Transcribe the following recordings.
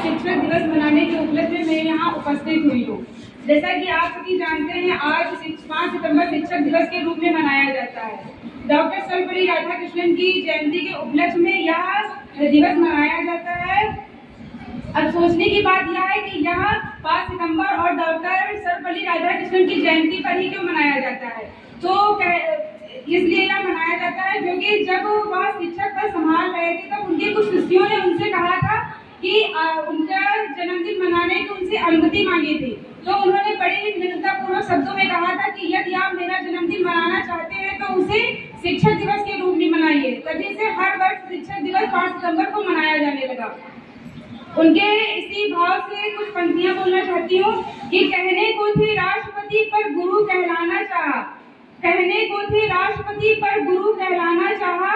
शिक्षक दिवस मनाने के उपलक्ष्य में मैं यहाँ उपस्थित हुई हूँ। जैसा कि आप सभी जानते हैं, आज 5 सितंबर शिक्षक दिवस के रूप में मनाया जाता है। डॉक्टर सर्वपल्ली राधाकृष्णन की जयंती के उपलक्ष्य में यह दिवस मनाया जाता है। अब सोचने की बात यह है कि यह 5 सितंबर और डॉक्टर सर्वपल्ली राधाकृष्णन की जयंती पर ही क्यों मनाया जाता है। तो इसलिए यह मनाया जाता है क्योंकि जब वह शिक्षक पद संभाल रहे थे तब उनके कुछ शिष्यों ने उनसे कहा था कि उनका जन्मदिन मनाने की उनसे अनुमति मांगी थी। तो उन्होंने बड़े ही विनम्रतापूर्वक शब्दों में कहा था कि यदि आप मेरा जन्मदिन मनाना चाहते हैं तो उसे शिक्षक दिवस के रूप में मनाइए। तभी से हर वर्ष शिक्षक दिवस 5 सितंबर को मनाया जाने लगा। उनके इसी भाव से कुछ पंक्तियां बोलना चाहती हूँ कि कहने को थे राष्ट्रपति पर गुरु कहलाना चाहा, कहने को थे राष्ट्रपति पर गुरु कहलाना चाहा,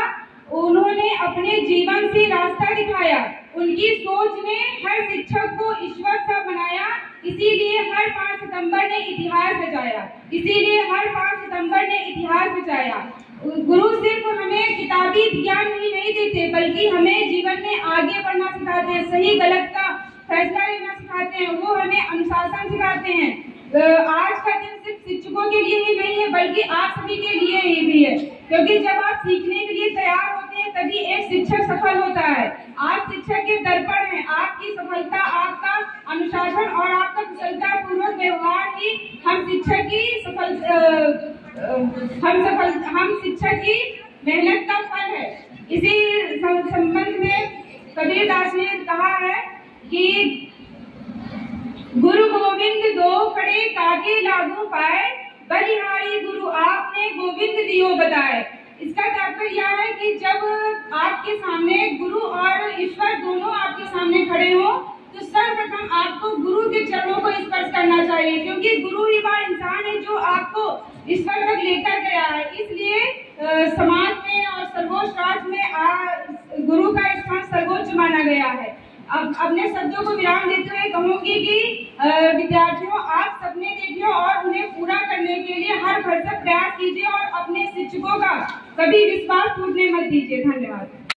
उन्होंने अपने जीवन से रास्ता दिखाया। उनकी सोच ने हर शिक्षक को ईश्वर सा बनाया, इसीलिए हर 5 सितंबर ने इतिहास रचाया, इसीलिए हर 5 सितंबर ने इतिहास रचाया। गुरु सिर्फ हमें किताबी ज्ञान ही नहीं देते बल्कि हमें जीवन में आगे बढ़ना सिखाते हैं, सही गलत का फैसला लेना सिखाते हैं, वो हमें अनुशासन सिखाते हैं। आज का दिन सिर्फ शिक्षकों के लिए ही नहीं है बल्कि आप सभी के लिए ही भी है, क्योंकि जब आप सीखने के लिए तैयार होते हैं तभी एक शिक्षक सफल होता है। आप शिक्षक के दर्पण हैं, आपकी सफलता, आपका अनुशासन और आपका कुशलता पूर्वक व्यवहार ही हम शिक्षक की मेहनत का फल है। इसी संबंध में कबीरदास ने कहा है कि गुरु गोविंद दो खड़े काके लागू पाए, बलिहारी गुरु आपने गोविंद दियो बताए। इसका तात्पर्य यह है कि जब आपके सामने गुरु और ईश्वर दोनों आपके सामने खड़े हो तो सर्वप्रथम आपको गुरु के चरणों को स्पर्श करना चाहिए, क्योंकि गुरु ही वह इंसान है जो आपको ईश्वर तक लेकर गया है। इसलिए समाज में और सर्वोच्च राष्ट्र में गुरु का स्थान सर्वोच्च माना गया है। अब अपने शब्दों को विराम देते हुए कहूंगी कि विद्यार्थियों, आप सपने देखिए और उन्हें पूरा करने के लिए हर भरसक प्रयास कीजिए और अपने शिक्षकों का कभी विश्वास टूटने मत दीजिए। धन्यवाद।